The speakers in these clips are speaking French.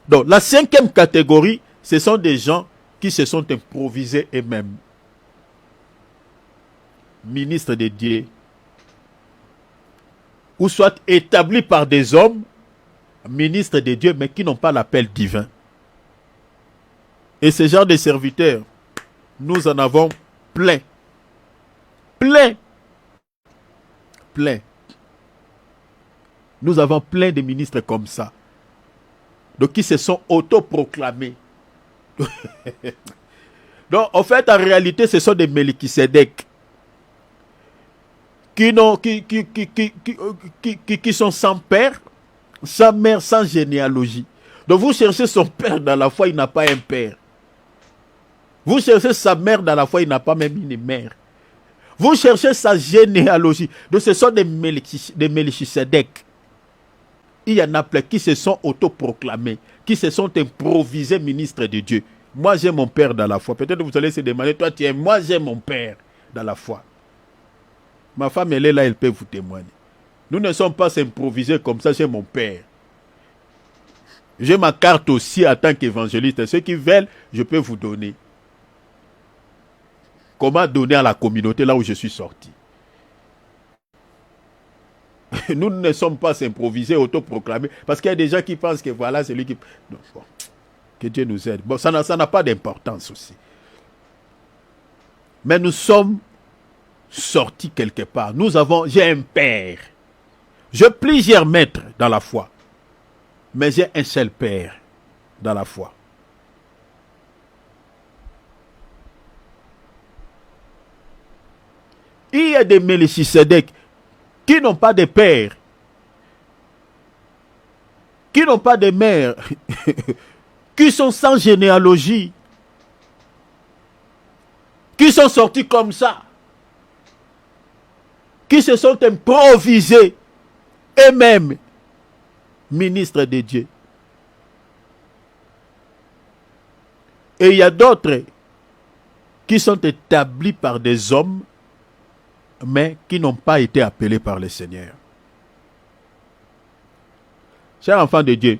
Donc, la cinquième catégorie, ce sont des gens qui se sont improvisés eux-mêmes. Ministres de Dieu, ou soit établis par des hommes, ministres de Dieu, mais qui n'ont pas l'appel divin. Et ce genre de serviteurs, nous en avons plein. Plein. Plein. Nous avons plein de ministres comme ça. Donc, qui se sont autoproclamés. Donc, en fait, en réalité, ce sont des Melchisedec qui sont sans père, sans mère, sans généalogie. Donc, vous cherchez son père dans la foi, il n'a pas un père. Vous cherchez sa mère dans la foi, il n'a pas même une mère. Vous cherchez sa généalogie. Donc, ce sont des Melchisedec. Il y en a plein qui se sont autoproclamés, qui se sont improvisés ministres de Dieu. Moi, j'ai mon père dans la foi. Peut-être vous allez se demander, toi, tiens, moi, j'ai mon père dans la foi. Ma femme, elle est là, elle peut vous témoigner. Nous ne sommes pas improvisés comme ça, j'ai mon père. J'ai ma carte aussi en tant qu'évangéliste. Ceux qui veulent, je peux vous donner. Comment donner à la communauté là où je suis sorti. Nous ne sommes pas improvisés, autoproclamés. Parce qu'il y a des gens qui pensent que voilà, c'est lui qui... Non, bon, que Dieu nous aide. Bon, ça n'a pas d'importance aussi. Mais nous sommes sortis quelque part. J'ai un père. J'ai plusieurs maîtres dans la foi. Mais j'ai un seul père dans la foi. Il y a des Melchisedec qui n'ont pas de père, qui n'ont pas de mère, qui sont sans généalogie, qui sont sortis comme ça, qui se sont improvisés eux-mêmes ministres de Dieu. Et il y a d'autres qui sont établis par des hommes, mais qui n'ont pas été appelés par le Seigneur. Chers enfants de Dieu,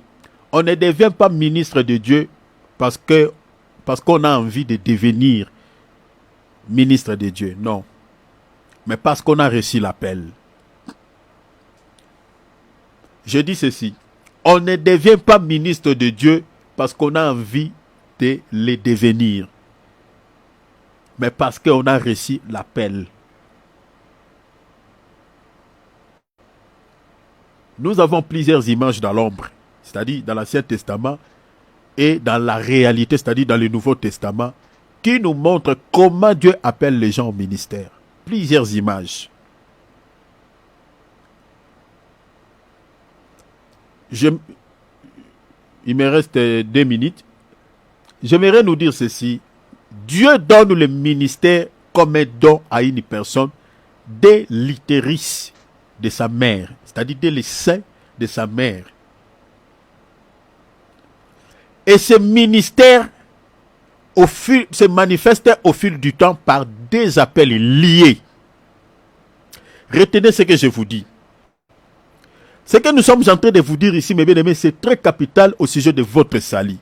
on ne devient pas ministre de Dieu parce qu'on a envie de devenir ministre de Dieu. Non. Mais parce qu'on a reçu l'appel. Je dis ceci. On ne devient pas ministre de Dieu parce qu'on a envie de le devenir. Mais parce qu'on a reçu l'appel. Nous avons plusieurs images dans l'ombre, c'est-à-dire dans l'Ancien Testament et dans la réalité, c'est-à-dire dans le Nouveau Testament, qui nous montrent comment Dieu appelle les gens au ministère. Plusieurs images. Il me reste 2 minutes. J'aimerais nous dire ceci. Dieu donne le ministère comme un don à une personne dès l'utérus de sa mère, c'est-à-dire dès le sein de sa mère. Et ce ministère se manifeste au fil du temps par des appels liés. Retenez ce que je vous dis. Ce que nous sommes en train de vous dire ici, mes bien-aimés, c'est très capital au sujet de votre salut.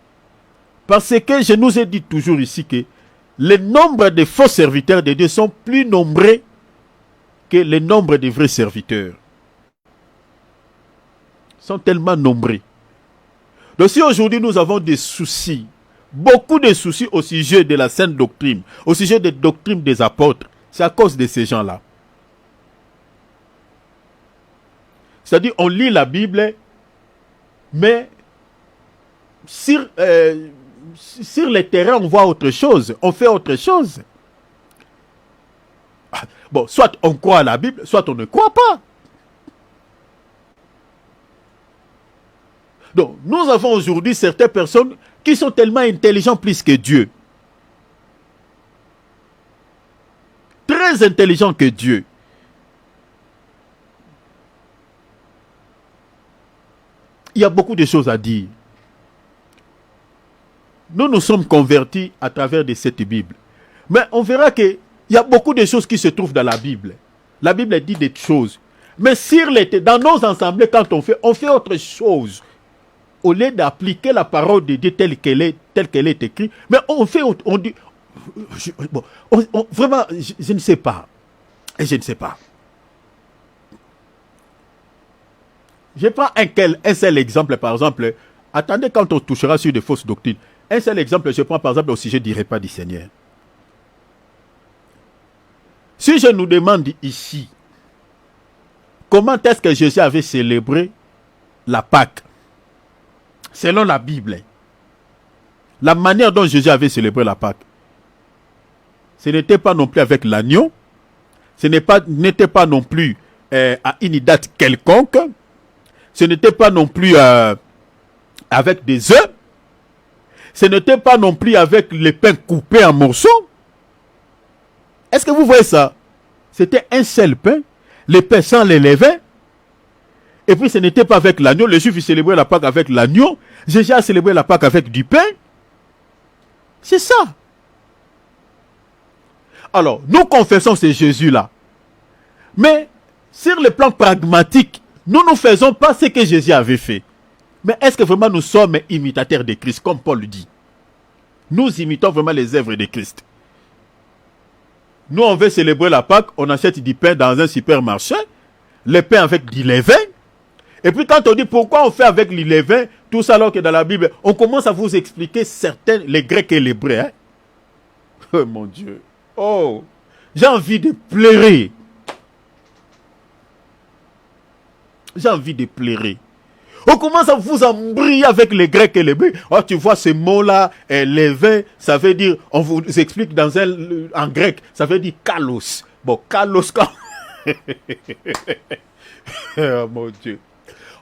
Parce que je nous ai dit toujours ici que le nombre de faux serviteurs de Dieu sont plus nombreux que le nombre de vrais serviteurs. Ils sont tellement nombreux. Donc si aujourd'hui nous avons des soucis, beaucoup de soucis au sujet de la sainte doctrine, au sujet des doctrines des apôtres, c'est à cause de ces gens-là. C'est-à-dire on lit la Bible, mais sur le terrain on voit autre chose, on fait autre chose. Bon, soit on croit à la Bible, soit on ne croit pas. Donc, nous avons aujourd'hui certaines personnes qui sont tellement intelligentes plus que Dieu. Très intelligents que Dieu. Il y a beaucoup de choses à dire. Nous nous sommes convertis à travers de cette Bible. Mais on verra qu'il y a beaucoup de choses qui se trouvent dans la Bible. La Bible dit des choses. Mais dans nos assemblées, quand on fait autre chose. au lieu d'appliquer la parole de Dieu telle qu'elle est écrite, mais on dit, vraiment, je ne sais pas. Et je ne sais pas. Je prends un seul exemple, par exemple. Attendez, quand on touchera sur des fausses doctrines. Un seul exemple, je prends par exemple au sujet du repas du Seigneur. Si je nous demande ici, comment est-ce que Jésus avait célébré la Pâque, selon la Bible, la manière dont Jésus avait célébré la Pâque, ce n'était pas non plus avec l'agneau, ce n'était pas non plus à une date quelconque, ce n'était pas non plus avec des œufs, ce n'était pas non plus avec les pains coupés en morceaux. Est-ce que vous voyez ça? C'était un seul pain, les pains sans les levain, et puis ce n'était pas avec l'agneau. Les Juifs célébraient la Pâque avec l'agneau, Jésus a célébré la Pâque avec du pain. C'est ça. Alors, nous confessons ce Jésus-là. Mais, sur le plan pragmatique, nous ne faisons pas ce que Jésus avait fait. Mais est-ce que vraiment nous sommes imitateurs de Christ, comme Paul le dit? Nous imitons vraiment les œuvres de Christ. Nous, on veut célébrer la Pâque, on achète du pain dans un supermarché, le pain avec du levain. Et puis quand on dit pourquoi on fait avec du levain, tout ça alors que dans la Bible, on commence à vous expliquer certains, les Grecs et les Hébreux. Hein? Oh mon Dieu. Oh, j'ai envie de pleurer. J'ai envie de pleurer. On commence à vous embrouiller avec les Grecs et les Hébreux. Oh, tu vois ce mot-là, levain, ça veut dire, on vous explique en grec, ça veut dire kalos. Bon, kalos, oh mon Dieu.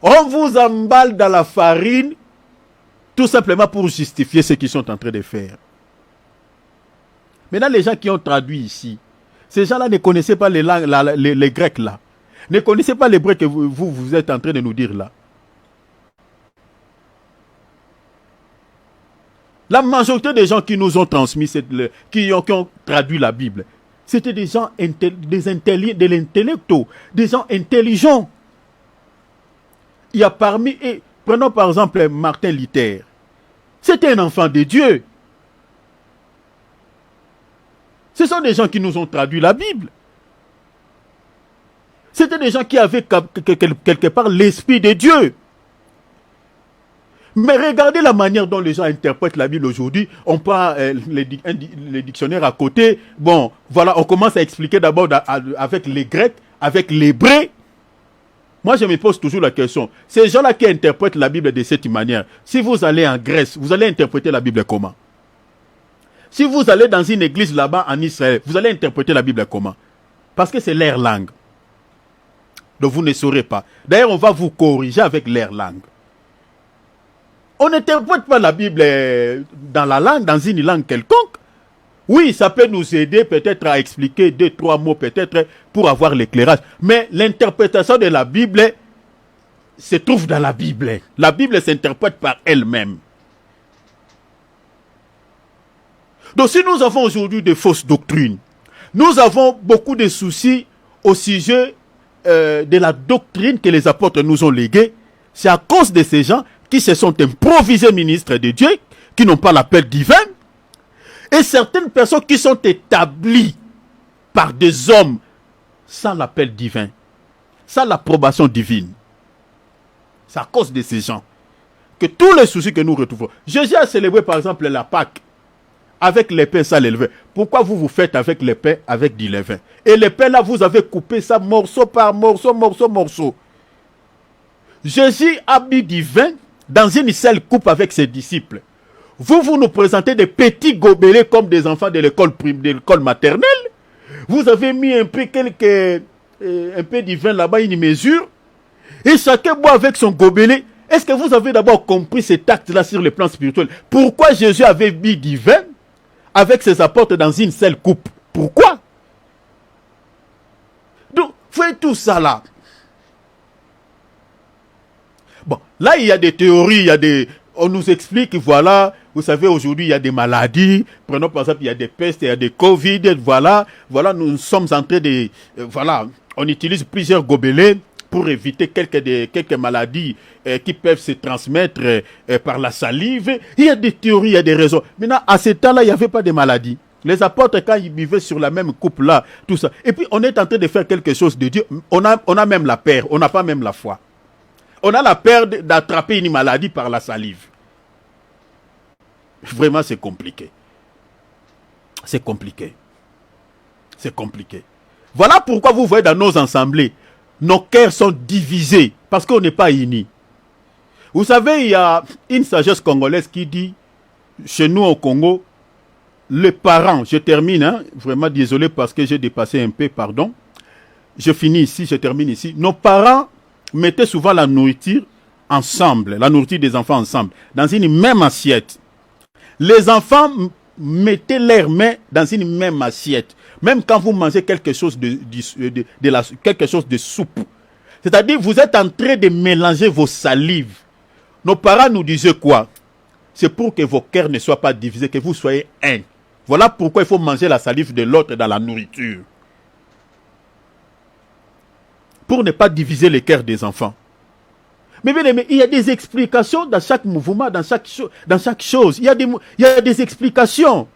On vous emballe dans la farine, tout simplement pour justifier ce qu'ils sont en train de faire. Maintenant, les gens qui ont traduit ici, ces gens-là ne connaissaient pas les langues, les Grecs là. Ne connaissaient pas l'hébreu que vous êtes en train de nous dire là. La majorité des gens qui nous ont transmis, qui ont traduit la Bible, c'était des gens de l'intellecto, des gens intelligents. Il y a parmi eux, prenons par exemple Martin Luther. C'était un enfant de Dieu. Ce sont des gens qui nous ont traduit la Bible. C'était des gens qui avaient quelque part l'esprit de Dieu. Mais regardez la manière dont les gens interprètent la Bible aujourd'hui. On prend les dictionnaires à côté. Bon, voilà, on commence à expliquer d'abord avec les Grecs, avec l'hébreu. Moi, je me pose toujours la question. Ces gens-là qui interprètent la Bible de cette manière, si vous allez en Grèce, vous allez interpréter la Bible comment? Si vous allez dans une église là-bas en Israël, vous allez interpréter la Bible comment? Parce que c'est leur langue. Donc vous ne saurez pas. D'ailleurs, on va vous corriger avec leur langue. On n'interprète pas la Bible dans la langue, dans une langue quelconque. Oui, ça peut nous aider peut-être à expliquer 2-3 mots peut-être pour avoir l'éclairage. Mais l'interprétation de la Bible se trouve dans la Bible. La Bible s'interprète par elle-même. Donc si nous avons aujourd'hui des fausses doctrines, nous avons beaucoup de soucis au sujet de la doctrine que les apôtres nous ont léguée. C'est à cause de ces gens qui se sont improvisés ministres de Dieu, qui n'ont pas l'appel divin, et certaines personnes qui sont établies par des hommes sans l'appel divin, sans l'approbation divine. C'est à cause de ces gens que tous les soucis que nous retrouvons. Jésus a célébré par exemple la Pâque avec les pains sans les levain. Pourquoi vous faites avec les pains avec du levain? Et les pains là, vous avez coupé ça morceau par morceau, morceau. Jésus a mis du vin dans une seule coupe avec ses disciples. Vous nous présentez des petits gobelets comme des enfants de l'école maternelle. Vous avez mis un peu du vin là-bas, une mesure. Et chacun boit avec son gobelet. Est-ce que vous avez d'abord compris cet acte-là sur le plan spirituel? Pourquoi Jésus avait mis du vin avec ses apôtres dans une seule coupe? Pourquoi? Donc, faites tout ça là. Bon, là, il y a des théories, on nous explique, voilà, vous savez, aujourd'hui, il y a des maladies. Prenons par exemple, il y a des pestes, il y a des Covid, voilà, nous sommes en train de, voilà, on utilise plusieurs gobelets. pour éviter quelques maladies qui peuvent se transmettre par la salive. Il y a des théories, il y a des raisons. Maintenant, à ce temps-là, il n'y avait pas de maladies. Les apôtres, quand ils vivaient sur la même coupe-là, tout ça. Et puis, on est en train de faire quelque chose de Dieu. On a même la peur, on n'a pas même la foi. On a la peur d'attraper une maladie par la salive. Vraiment, c'est compliqué. C'est compliqué. C'est compliqué. Voilà pourquoi vous voyez dans nos assemblées, nos cœurs sont divisés parce qu'on n'est pas unis. Vous savez, il y a une sagesse congolaise qui dit, chez nous au Congo, les parents, je termine, hein, vraiment désolé parce que j'ai dépassé un peu, pardon. Je finis ici, je termine ici. Nos parents mettaient souvent la nourriture ensemble, la nourriture des enfants ensemble, dans une même assiette. Les enfants mettez leurs mains dans une même assiette. Même quand vous mangez quelque chose quelque chose de soupe. C'est-à-dire, vous êtes en train de mélanger vos salives. Nos parents nous disaient quoi? C'est pour que vos cœurs ne soient pas divisés, que vous soyez un. Voilà pourquoi il faut manger la salive de l'autre dans la nourriture. Pour ne pas diviser les cœurs des enfants. Mais bien aimé, il y a des explications dans chaque mouvement, dans chaque chose. Il y a des explications.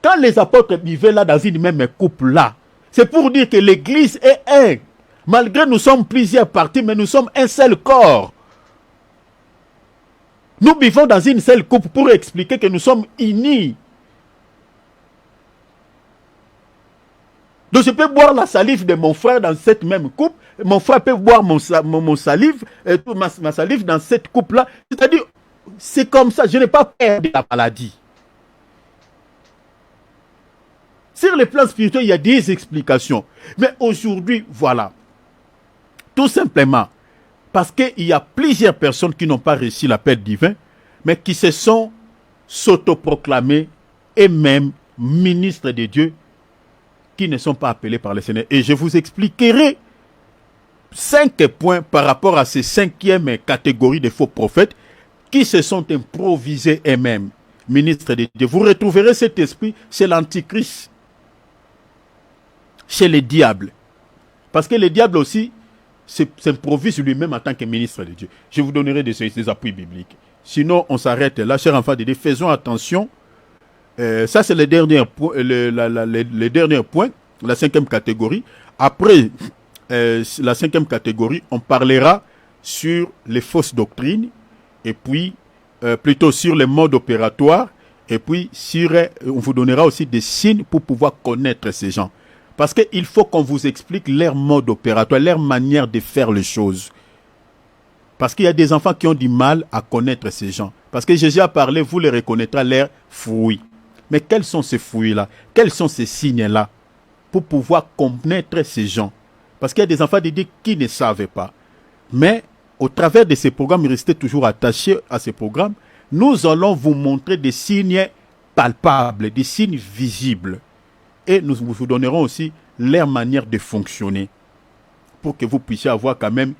Quand les apôtres vivaient là dans une même couple là, c'est pour dire que l'église est un. Malgré nous sommes plusieurs parties, mais nous sommes un seul corps. Nous vivons dans une seule couple pour expliquer que nous sommes unis. Donc je peux boire la salive de mon frère dans cette même coupe. Mon frère peut boire mon salive, ma salive dans cette coupe-là. C'est-à-dire, c'est comme ça. Je n'ai pas peur de la maladie. Sur le plan spirituel, il y a des explications. Mais aujourd'hui, voilà. Tout simplement, parce qu'il y a plusieurs personnes qui n'ont pas réussi l'appel divin, mais qui se sont s'autoproclamés et même ministres de Dieu, qui ne sont pas appelés par le Seigneur. Et je vous expliquerai 5 points par rapport à ces 5e catégories de faux prophètes qui se sont improvisés eux-mêmes, ministres de Dieu. Vous retrouverez cet esprit chez l'Antichrist, chez les diables. Parce que le diable aussi s'improvise lui-même en tant que ministre de Dieu. Je vous donnerai des appuis bibliques. Sinon, on s'arrête là. Chers enfants de Dieu, faisons attention. Ça, c'est le dernier point, la 5e catégorie. Après la 5e catégorie, on parlera sur les fausses doctrines, et puis plutôt sur les modes opératoires, et puis on vous donnera aussi des signes pour pouvoir connaître ces gens. Parce qu'il faut qu'on vous explique leur mode opératoire, leur manière de faire les choses. Parce qu'il y a des enfants qui ont du mal à connaître ces gens. Parce que Jésus a parlé, vous les reconnaîtrez leurs fruits. Mais quels sont ces fruits-là? Quels sont ces signes-là? Pour pouvoir connaître ces gens. Parce qu'il y a des enfants de Dieu qui ne savent pas. Mais au travers de ces programmes, restez toujours attachés à ces programmes. Nous allons vous montrer des signes palpables, des signes visibles. Et nous vous donnerons aussi leur manière de fonctionner. Pour que vous puissiez avoir quand même